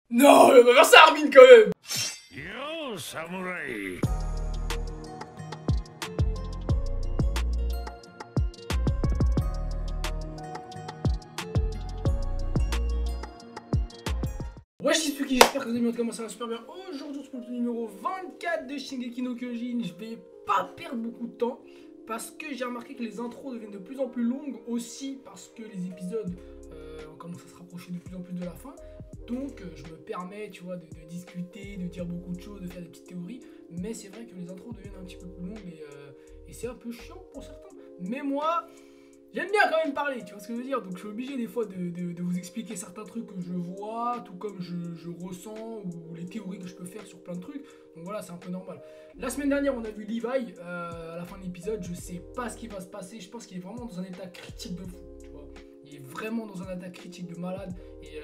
Non, on va faire ça, Armin, quand même. Yo, samouraï. Wesh, c'est Suki, j'espère que vous allez bien, comment ça va super bien. Aujourd'hui, on se retrouve le numéro 24 de Shingeki no Kyojin. Je vais pas perdre beaucoup de temps parce que j'ai remarqué que les intros deviennent de plus en plus longues, aussi parce que les épisodes on commence à se rapprocher de plus en plus de la fin. Donc je me permets, tu vois, de discuter, de dire beaucoup de choses, de faire des petites théories. Mais c'est vrai que les intros deviennent un petit peu plus longues et c'est un peu chiant pour certains. Mais moi, j'aime bien quand même parler, tu vois ce que je veux dire. Donc je suis obligé des fois de vous expliquer certains trucs que je vois, tout comme je ressens, ou les théories que je peux faire sur plein de trucs. Donc voilà, c'est un peu normal. La semaine dernière, on a vu Levi à la fin de l'épisode. Je sais pas ce qui va se passer. Je pense qu'il est vraiment dans un état critique de fou, tu vois. Il est vraiment dans un état critique de malade. Et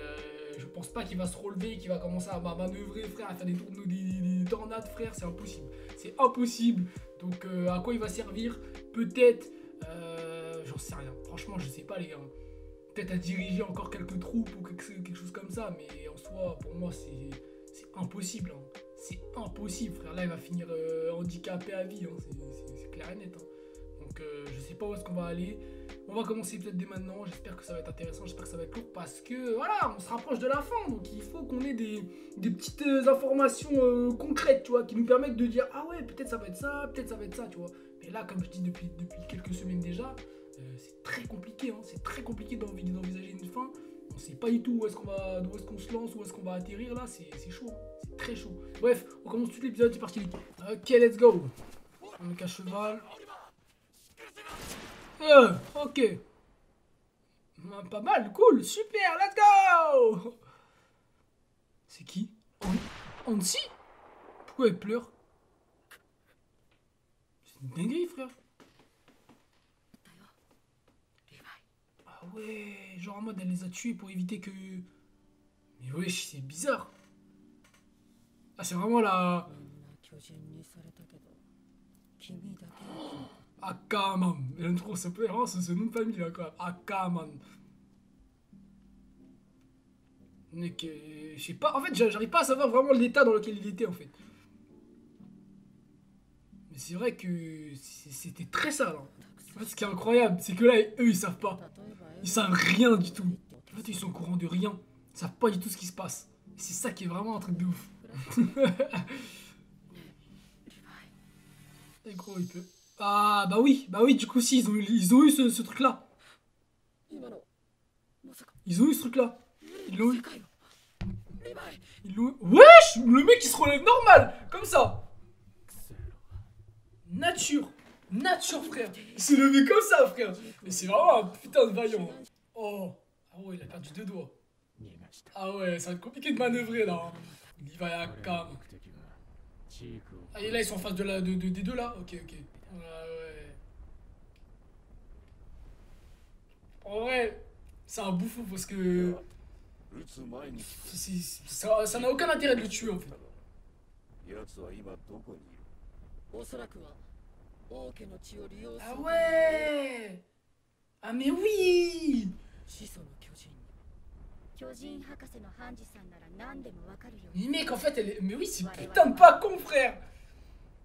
je pense pas qu'il va se relever, qu'il va commencer à manœuvrer, frère, à faire des tournois, des tornades, frère. C'est impossible. C'est impossible. Donc à quoi il va servir? Peut-être... j'en sais rien. Franchement, je sais pas, les gars. Peut-être à diriger encore quelques troupes ou quelque chose comme ça. Mais en soi, pour moi, c'est impossible. Hein. C'est impossible, frère. Là, il va finir handicapé à vie. Hein. C'est clair et net. Hein. Donc, je sais pas où est-ce qu'on va aller. On va commencer peut-être dès maintenant. J'espère que ça va être intéressant. J'espère que ça va être lourd parce que, voilà, on se rapproche de la fin. Donc, il faut qu'on ait des petites informations concrètes, tu vois, qui nous permettent de dire, ah ouais, peut-être ça va être ça, peut-être ça va être ça, tu vois. Mais là, comme je dis depuis quelques semaines déjà, c'est très compliqué, hein. C'est très compliqué d'envisager une fin. On sait pas du tout où est-ce qu'on se lance, où est-ce qu'on va atterrir là, c'est chaud, hein. C'est très chaud. Bref, on commence tout l'épisode, c'est parti. Ok, let's go. On met qu'à cheval. Ok. Pas mal, cool, super, let's go. C'est qui? Ansi? Pourquoi elle pleure? C'est une dinguerie, frère. Ah ouais, genre en mode elle les a tués pour éviter que... Mais wesh, c'est bizarre. Ah, c'est vraiment la... Akaman. J'aime trop ce nom de famille là quand même. Akaman. Mec, je sais pas, en fait j'arrive pas à savoir vraiment l'état dans lequel il était en fait. Mais c'est vrai que c'était très sale. Hein. En fait, ce qui est incroyable, c'est que là, eux ils savent pas. Ils savent rien du tout. En fait, ils sont au courant de rien. Ils savent pas du tout ce qui se passe. C'est ça qui est vraiment un truc de ouf. Et gros, il peut. Ah, bah oui, du coup, si, ils ont eu ce truc-là. Ils ont eu ce truc-là. Ils l'ont eu. Ils l'ont eu. Wesh! Le mec, il se relève normal, comme ça. Nature. Nature, frère. Il s'est levé comme ça, frère. Mais c'est vraiment un putain de vaillant. Oh. Ah ouais, il a perdu 2 doigts. Ah ouais, ça va être compliqué de manœuvrer, là. Hein. Il va à cam. Ah, et là, ils sont en face des deux, là. Ok, ok. Ouais, ouais. En vrai, c'est un bouffon parce que ça n'a aucun intérêt de le tuer en fait. Ah ouais. Ah mais oui. Mais mec, en fait, elle est... Mais oui, c'est putain de pas con, frère.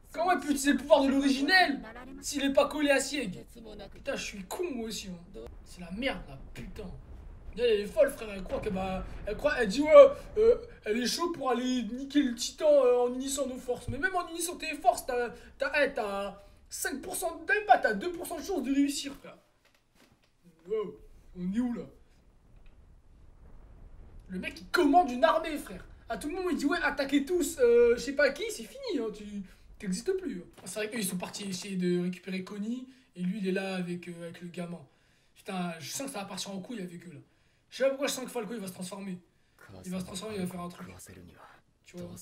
Comment elle peut utiliser le pouvoir de l'originel s'il est pas collé à Sieg? Putain, je suis con moi aussi. Hein. C'est la merde là, putain. Elle est folle, frère. Elle croit que bah. Elle dit ouais, elle est chaud pour aller niquer le titan en unissant nos forces. Mais même en unissant tes forces, t'as 5% de même pas, t'as 2% de chance de réussir, frère. Wow, on est où là? Le mec il commande une armée, frère. À tout le monde il dit ouais, attaquez tous, je sais pas qui, c'est fini, hein, tu t'existes plus. Hein. C'est vrai qu'ils sont partis essayer de récupérer Connie et lui il est là avec le gamin. Putain, je sens que ça va partir en couille avec eux là. Je sais pas pourquoi je sens que Falco il va se transformer. Il va se transformer, il va faire un truc. Tu vois, il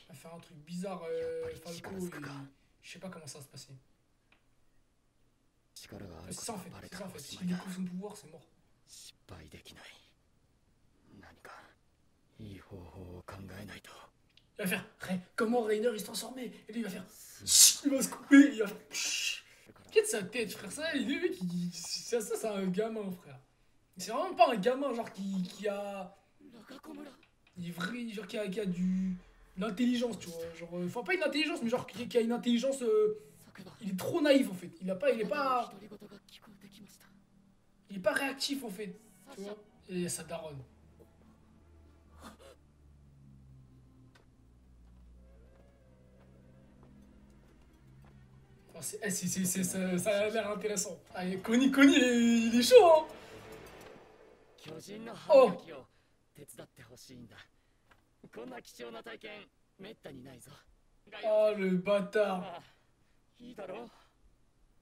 va faire un truc bizarre, Falco, et je sais pas comment ça va se passer. C'est ça en fait, c'est ça en fait. S'il découvre son pouvoir, c'est mort. Il va faire comment Rainer il se transformait. Et lui il va faire il va se couper, il va faire de sa tête, frère. Ça, c'est un gamin, frère. C'est vraiment pas un gamin genre qui a. Il est vrai, genre qui a du... L'intelligence, tu vois. Genre, enfin, pas une intelligence, mais genre qui a une intelligence... il est trop naïf, en fait. Il est pas... Il est pas réactif, en fait. Tu vois. Et ça daronne. Ça a l'air intéressant. Allez, Connie, il est chaud, hein. Oh. Oh, le bâtard.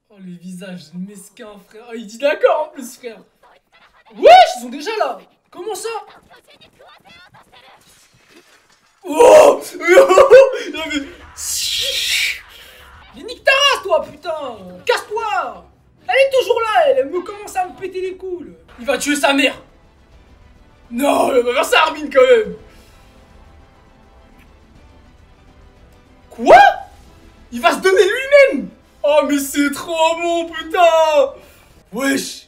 Oh, les visages mesquins, frère. Oh, il dit d'accord, en plus, frère. Wesh, ils sont déjà là. Comment ça? Oh. Non, mais... Mais nique ta race, toi, putain! Casse-toi! Elle est toujours là, elle me commence à me péter les couilles. Il va tuer sa mère! Non, il va faire ça, Armin, quand même! Quoi? Il va se donner lui-même! Oh, mais c'est trop bon, putain! Wesh!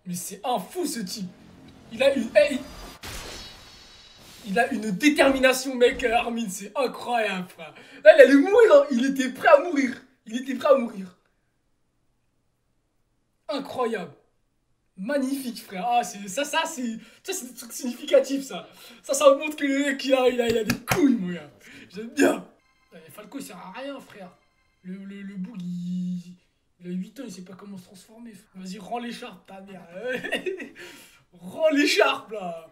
Mais c'est un fou, ce type! Il a une... Il a une détermination, mec, Armin, c'est incroyable, frère. Là, il allait mourir, hein. Il était prêt à mourir. Il était prêt à mourir. Incroyable. Magnifique, frère. Ah, c'est des trucs significatifs, ça. Ça montre que le mec, il a des couilles, mon gars. J'aime bien. Falco, il sert à rien, frère. Le boug, il a 8 ans, il sait pas comment se transformer. Vas-y, rends l'écharpe, ta mère. Rends l'écharpe, là.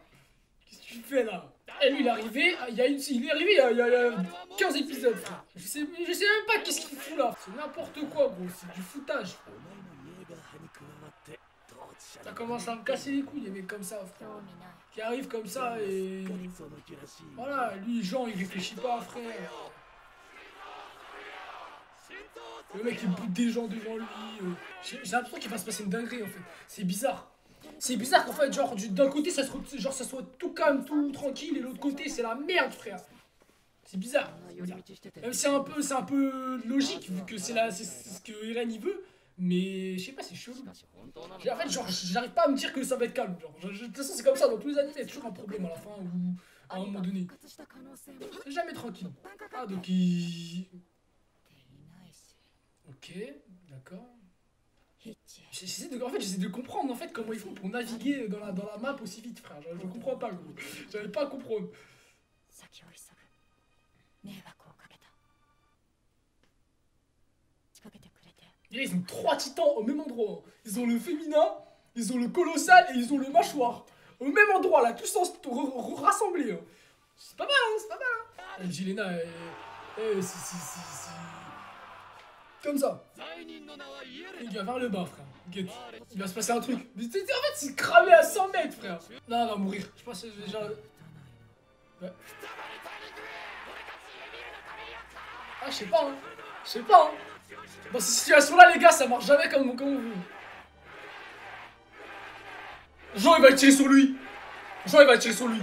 Qu'est-ce que tu fais, là? Et lui, il est arrivé, il est arrivé il y a 15 épisodes, frère. Je sais même pas qu'est-ce qu'il fout là. C'est n'importe quoi, gros. C'est du foutage. Ça commence à me casser les couilles, les mecs comme ça, frère. Qui arrivent comme ça et... Voilà, lui, Jean, il réfléchit pas, frère. Le mec, il bute des gens devant lui. J'ai l'impression qu'il va se passer une dinguerie, en fait. C'est bizarre. C'est bizarre qu'en fait, genre, d'un côté, ça soit tout calme, tout tranquille, et l'autre côté, c'est la merde, frère. C'est bizarre. Même si c'est un peu logique, vu que c'est ce que Eren il veut, mais je sais pas, c'est chelou. En fait, genre, j'arrive pas à me dire que ça va être calme. Genre, de toute façon, c'est comme ça, dans tous les animés, il y a toujours un problème à la fin, ou à un moment donné. C'est jamais tranquille. Ah, donc il... Ok, d'accord. J'essaie de comprendre en fait comment ils font pour naviguer dans la map aussi vite, frère. Je comprends pas, gros. J'arrive pas à comprendre. Et là, ils ont 3 titans au même endroit. Ils ont le féminin, ils ont le colossal et ils ont le mâchoire. Au même endroit, là, tous rassemblés. C'est pas mal, hein, c'est pas mal. Hein. Jelena, c'est... Comme ça. Il va vers le bas, frère. Get. Il va se passer un truc. Mais en fait, c'est cramé à 100 mètres, frère. Non, il va mourir. Je pense que c'est déjà... Ouais. Ah, je sais pas, hein. Je sais pas, hein. Dans ces situations-là, les gars, ça marche jamais comme on veut. Jean, il va tirer sur lui. Jean, il va tirer sur lui.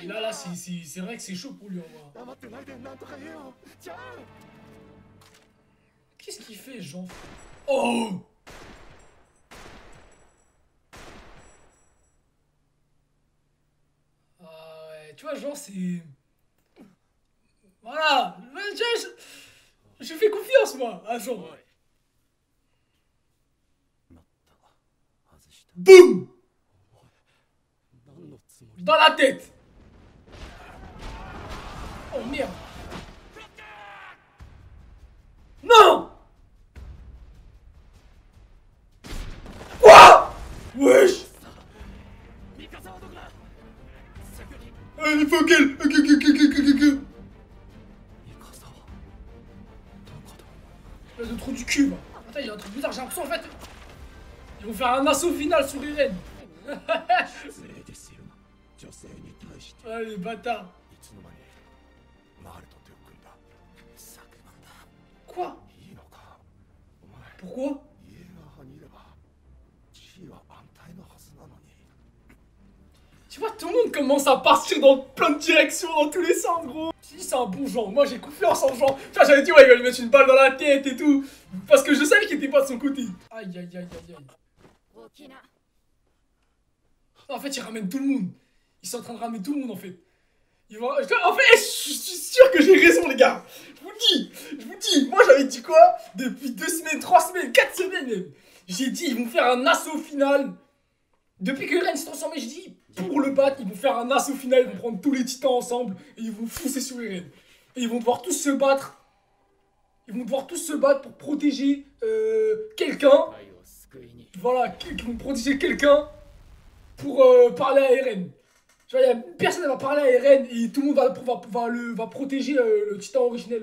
Ah, là, c'est vrai que c'est chaud pour lui, en vrai. Qu'est-ce qu'il fait, Jean? Oh! Ah ouais, tu vois, Jean, c'est... Voilà! Je fais confiance, moi, à Jean. Boum! Dans la tête! Oh merde! Non! Quoi? Wesh! Il faut qu'elle... Le trou du cul, attends, il y a un truc bizarre, j'ai l'impression en fait... Ils vont faire un assaut final sur Eren. Ah les bâtards. Quoi? Pourquoi? Tu vois, tout le monde commence à partir dans plein de directions, dans tous les sens, gros. Si, c'est un bon Jean, moi j'ai confiance en Jean. Enfin, j'avais dit, ouais, il va lui mettre une balle dans la tête et tout. Parce que je savais qu'il était pas de son côté. Aïe, aïe, aïe, aïe, aïe. En fait, ils ramènent tout le monde. Ils sont en train de ramener tout le monde, en fait. En fait, je suis sûr que j'ai raison, les gars. Je vous dis. Moi, j'avais dit quoi? Depuis 2 semaines, 3 semaines, 4 semaines même. J'ai dit, ils vont faire un assaut final. Depuis que Eren s'est transformé, je dis, pour le battre, ils vont faire un assaut final. Ils vont prendre tous les titans ensemble et ils vont foncer sur Eren. Et ils vont devoir tous se battre. Ils vont devoir tous se battre pour protéger quelqu'un. Voilà, ils vont protéger quelqu'un pour parler à Eren. Tu vois, personne ne va parler à Eren et tout le monde va protéger le titan originel,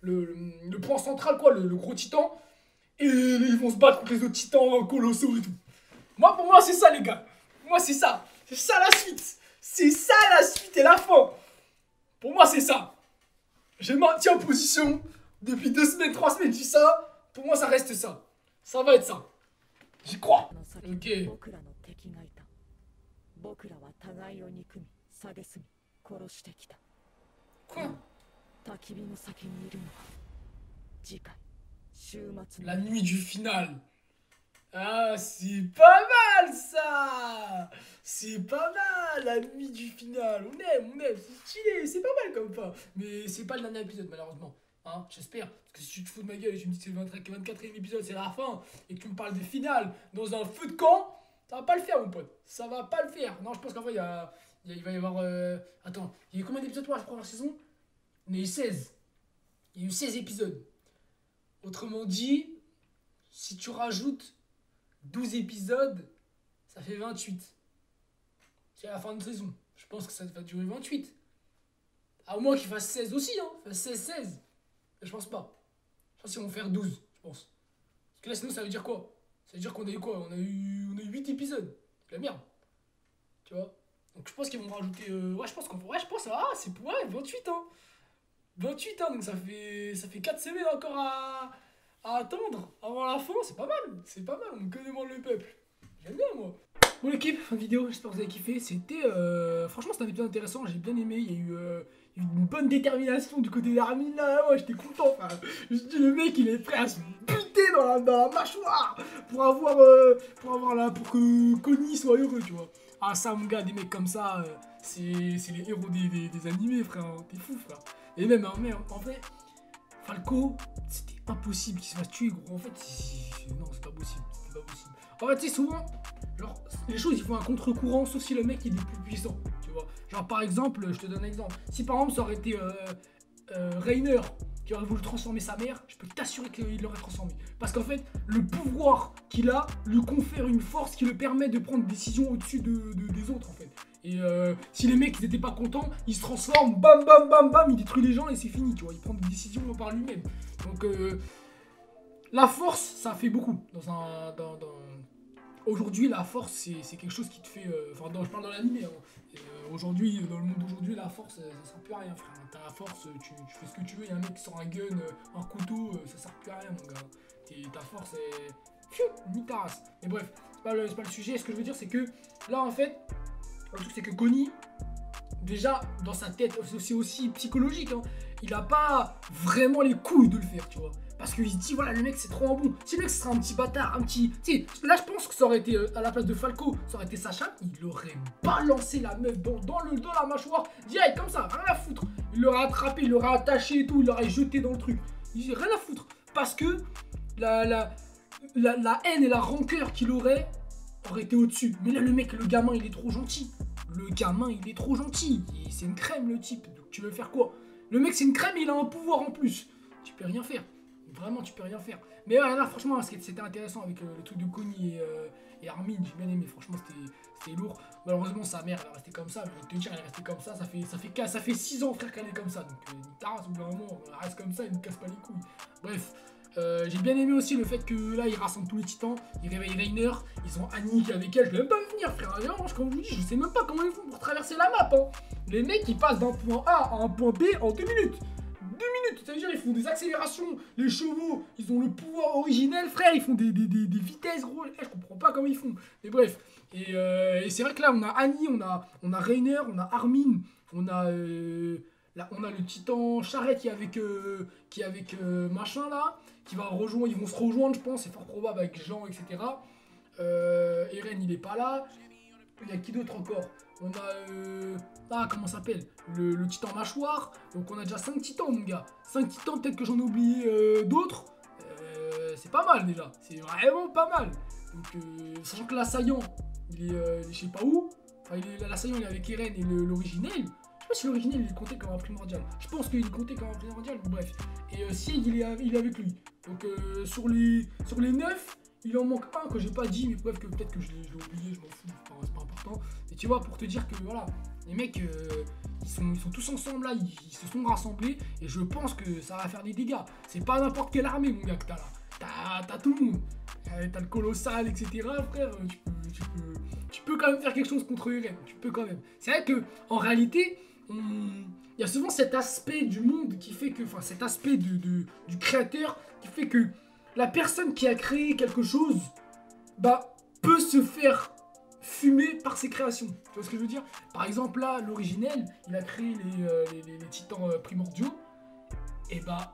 le point central, quoi, le gros titan. Et ils vont se battre contre les autres titans colossaux et tout. Pour moi, c'est ça, les gars. Pour moi, c'est ça. C'est ça la suite. C'est ça la suite et la fin. Pour moi, c'est ça. Je maintiens en position. Depuis 2 semaines, 3 semaines, je dis ça. Pour moi, ça reste ça. Ça va être ça. J'y crois. Ok. Quoi? La nuit du final. Ah, c'est pas mal ça. C'est pas mal, la nuit du final. On aime, c'est stylé, c'est pas mal comme ça. Mais c'est pas le dernier épisode, malheureusement. Hein, j'espère. Parce que si tu te fous de ma gueule et tu me dis que c'est le 24e épisode, c'est la fin, et que tu me parles des finales dans un feu de camp, ça va pas le faire, mon pote. Ça va pas le faire. Non, je pense qu'en vrai, il va y avoir. Attends, il y a eu combien d'épisodes pour la première saison? Il y en a eu 16. Il y a eu 16 épisodes. Autrement dit, si tu rajoutes 12 épisodes, ça fait 28. C'est la fin de saison. Je pense que ça va durer 28. À moins qu'ils fassent 16 aussi, hein. Fassent 16. Mais je pense pas. Je pense qu'ils vont faire 12, je pense. Parce que là, sinon, ça veut dire quoi? Ça veut dire qu'on a eu quoi? On a eu 8 épisodes. C'est la merde. Tu vois? Donc je pense qu'ils vont rajouter. Ouais, je pense qu'on. Ouais, je pense. Ah, c'est pour. Ouais, 28, hein. 28, hein. Donc ça fait 4 semaines encore à attendre avant la fin. C'est pas mal. C'est pas mal. On que demande le peuple. J'aime bien, moi. Bon, l'équipe, fin de vidéo. J'espère que vous avez kiffé. C'était. Franchement, c'était un épisode intéressant. J'ai bien aimé. Il y a eu. Une bonne détermination du côté d'Armin là, ouais, j'étais content, frère. Je dis, le mec il est prêt à se buter dans la mâchoire pour que Connie soit heureux, tu vois. Ah, ça, mon gars, des mecs comme ça, c'est les héros des animés, frère. T'es fou, frère. Et même, en vrai, Falco, c'était impossible qu'il se fasse tuer, gros. En fait, non, c'est pas possible. C'est pas possible. En fait, tu sais, souvent, genre, les choses, ils font un contre-courant, sauf si le mec il est plus puissant, tu vois. Genre, par exemple, je te donne un exemple. Si par exemple, ça aurait été Reiner qui aurait voulu transformer sa mère, je peux t'assurer qu'il l'aurait transformé. Parce qu'en fait, le pouvoir qu'il a lui confère une force qui le permet de prendre des décisions au-dessus des autres, en fait. Et si les mecs ils étaient pas contents, il se transforme, bam bam bam bam, il détruit les gens et c'est fini, tu vois. Il prend des décisions par lui-même. Donc, la force, ça fait beaucoup Aujourd'hui, la force, c'est quelque chose qui te fait. Enfin, je parle dans l'animé. Hein. Aujourd'hui, dans le monde d'aujourd'hui, la force, ça sert plus à rien, frère. T'as la force, tu fais ce que tu veux. Il y a un mec qui sort un gun, un couteau, ça sert plus à rien, mon gars. Ta force est. Pfiou, ni ta race. Mais bref, c'est pas le sujet. Ce que je veux dire, c'est que là, en fait, le truc, c'est que Connie, déjà, dans sa tête, c'est aussi psychologique. Hein, il a pas vraiment les couilles de le faire, tu vois. Parce qu'il se dit, voilà, le mec c'est trop un bon. Si le mec ce serait un petit bâtard, un petit. Tu sais, là je pense que ça aurait été à la place de Falco, ça aurait été Sacha, il aurait balancé la meuf dans la mâchoire, direct comme ça, rien à foutre. Il l'aurait attrapé, il l'aurait attaché et tout, il l'aurait jeté dans le truc. Il dit rien à foutre. Parce que la haine et la rancœur qu'il aurait été au-dessus. Mais là, le mec, le gamin, il est trop gentil. Le gamin, il est trop gentil. C'est une crème, le type. Donc tu veux faire quoi? Le mec, c'est une crème et il a un pouvoir en plus. Tu peux rien faire. Vraiment, tu peux rien faire. Mais là, franchement, c'était intéressant avec le truc de Connie et Armin. J'ai bien aimé. Franchement, c'était lourd. Malheureusement, sa mère, elle est restée comme ça. Mais te dire, elle est restée comme ça. Ça fait 6 ans, frère, qu'elle est comme ça. Donc, au bout d'un moment, elle reste comme ça. Elle ne casse pas les couilles. Bref. J'ai bien aimé aussi le fait que là, ils rassemblent tous les titans. Ils réveillent Reiner. Ils ont Annie qui est avec elle. Je vais même pas venir, frère. D'ailleurs, comme je vous dis, je sais même pas comment ils font pour traverser la map. Hein. Les mecs, ils passent d'un point A à un point B en 2 minutes. 2 minutes, c'est-à-dire ils font des accélérations, les chevaux, ils ont le pouvoir originel, frère, ils font des vitesses, gros, je comprends pas comment ils font, mais bref, et c'est vrai que là, on a Annie, on a Reiner, on a Armin, on a le titan Charrette qui est avec machin là, qui va rejoindre, ils vont se rejoindre, je pense, c'est fort probable avec Jean, etc. Eren, il est pas là, Il y a qui d'autre encore? On a, ah, comment ça s'appelle? Le titan mâchoire. Donc on a déjà 5 titans, mon gars. 5 titans, peut-être que j'en ai oublié d'autres. C'est pas mal déjà. C'est vraiment pas mal. Donc, sachant que l'assaillant, il est je sais pas où. Enfin, l'assaillant, il est avec Eren et l'originel. Je sais pas si l'originel, il est compté comme un primordial. Je pense qu'il est compté comme un primordial, mais bref. Et Sieg, il est avec lui. Donc, sur les 9, il en manque un que j'ai pas dit, mais bref, que peut-être que je l'ai oublié, je m'en fous, c'est pas important. Et tu vois, pour te dire que voilà, les mecs, ils sont tous ensemble là, ils se sont rassemblés, et je pense que ça va faire des dégâts. C'est pas n'importe quelle armée, mon gars, que t'as là. T'as tout le monde. T'as le colossal, etc. Frère, tu peux quand même faire quelque chose contre Eren. Tu peux quand même. C'est vrai que en réalité, il y a souvent cet aspect du monde qui fait que, enfin, cet aspect du créateur qui fait que la personne qui a créé quelque chose, bah, peut se faire fumer par ses créations. Tu vois ce que je veux dire? Par exemple, là, l'originel, il a créé les titans primordiaux. Et bah,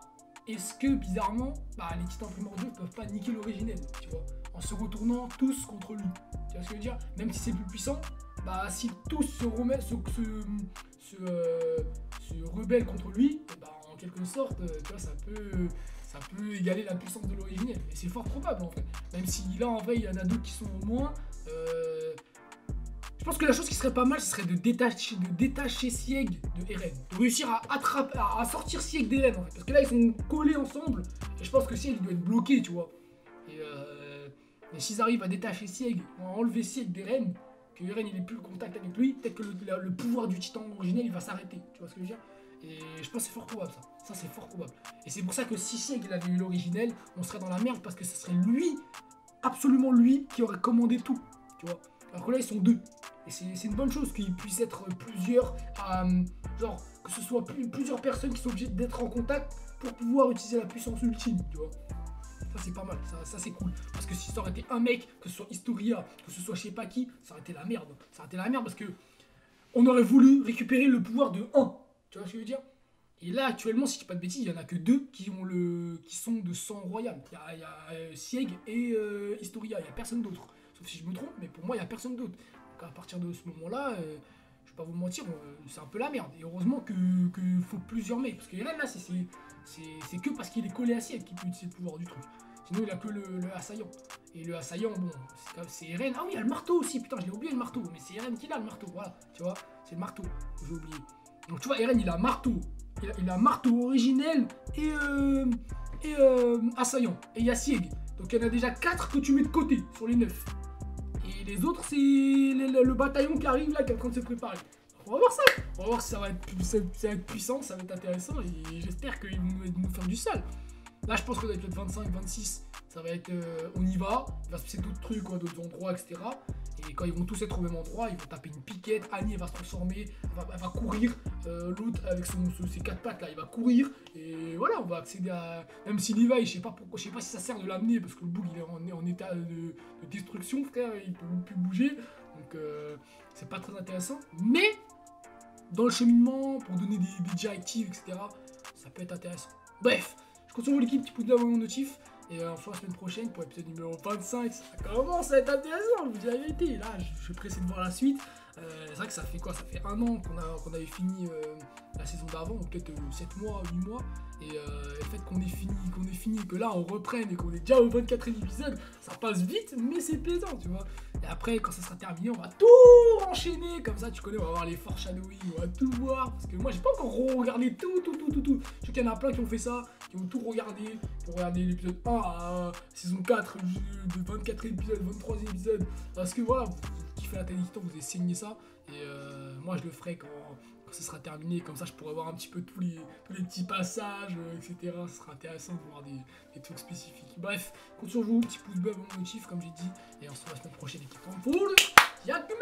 est-ce que, bizarrement, bah, les titans primordiaux peuvent pas niquer l'originel, tu vois? En se retournant tous contre lui. Tu vois ce que je veux dire? Même si c'est plus puissant, bah, si tous se rebellent contre lui, et bah, en quelque sorte, tu vois, ça peut égaler la puissance de l'originel. Et c'est fort probable, en fait. Même si là, en vrai, il y en a d'autres qui sont au moins. Je pense que la chose qui serait pas mal, ce serait de détacher Sieg de Eren. De réussir à sortir Sieg d'Eren, en fait. Parce que là, ils sont collés ensemble. Et je pense que Sieg, il doit être bloqué, tu vois. Et s'ils arrivent à détacher Sieg, à enlever Sieg d'Eren, que Eren, il n'ait plus le contact avec lui, peut-être que le pouvoir du titan originel, il va s'arrêter. Tu vois ce que je veux dire? Et je pense que c'est fort probable, ça. Ça, c'est fort probable. Et c'est pour ça que si Sieg, il avait eu l'originel, on serait dans la merde. Parce que ce serait lui, absolument lui, qui aurait commandé tout. Tu vois? Alors que là, ils sont deux. Et c'est une bonne chose qu'il puisse être plusieurs, genre que ce soit plusieurs personnes qui sont obligées d'être en contact pour pouvoir utiliser la puissance ultime, tu vois. Ça c'est pas mal, ça c'est cool. Parce que si ça aurait été un mec, que ce soit Historia, que ce soit je sais pas qui, ça aurait été la merde. Ça aurait été la merde parce que on aurait voulu récupérer le pouvoir de 1. Tu vois ce que je veux dire? Et là actuellement, si je dis pas de bêtises, il y en a que 2 qui sont de sang royal. Il y a Sieg et Historia, il n'y a personne d'autre. Sauf si je me trompe, mais pour moi il n'y a personne d'autre. À partir de ce moment-là, je vais pas vous mentir, c'est un peu la merde. Et heureusement qu'il faut plusieurs mecs. Parce que Eren, là, c'est que parce qu'il est collé à Sieg qu'il peut utiliser le pouvoir du truc. Sinon, il a que le assaillant. Et le assaillant, bon, c'est Eren. Ah oui, il y a le marteau aussi. Putain, je l'ai oublié le marteau. Mais c'est Eren qui l'a le marteau. Voilà, tu vois, c'est le marteau que j'ai oublié. Donc, tu vois, Eren, il a marteau. Il a marteau originel et assaillant. Et il y a Sieg. Donc, il y en a déjà 4 que tu mets de côté sur les 9. Et les autres, c'est le bataillon qui arrive là, qui est en train de se préparer. On va voir ça. On va voir si ça va être puissant, ça va être intéressant. Et j'espère qu'ils vont nous faire du sale. Là, je pense que avec le 25, 26, ça va être on y va. Il va se passer d'autres trucs, d'autres endroits, etc. Et quand ils vont tous être au même endroit, ils vont taper une piquette. Annie, elle va se transformer, elle va courir. L'autre, avec ses 4 pattes là, il va courir. Et voilà, on va accéder à. Même si Levi, je sais pas pourquoi, je sais pas si ça sert de l'amener, parce que le bug il est en état de destruction, frère, il peut plus bouger. Donc, c'est pas très intéressant. Mais, dans le cheminement, pour donner des directives, etc., ça peut être intéressant. Bref, je compte sur vous, l'équipe, petit pouce bleu, mon notif. Et on se voit la semaine prochaine pour l'épisode numéro 25. Ça commence à être intéressant, je vous dis la vérité. Là, je suis pressé de voir la suite. C'est vrai que ça fait quoi? Ça fait 1 an qu'on avait fini la saison d'avant, ou peut-être 7 mois, 8 mois. Et le fait qu'on ait fini, que là on reprenne et qu'on est déjà au 24e épisode, ça passe vite, mais c'est plaisant, tu vois. Et après, quand ça sera terminé, on va tout enchaîner. Comme ça, tu connais, on va voir les foreshadowing, on va tout voir. Parce que moi, j'ai pas encore regardé tout. Je sais qu'il y en a plein qui ont fait ça, qui ont tout regardé. Pour regarder l'épisode 1 à saison 4, de 24e épisode, 23e épisode. Parce que voilà, vous kiffez la télévision, vous avez saigné ça. Et moi, je le ferai quand ce sera terminé. Comme ça, je pourrai voir un petit peu tous les petits passages, etc. Ce sera intéressant de voir des trucs spécifiques. Bref, compte sur vous, petit pouce bleu, bon motif, comme j'ai dit. Et on se retrouve la semaine prochaine, équipe en full. Yakman!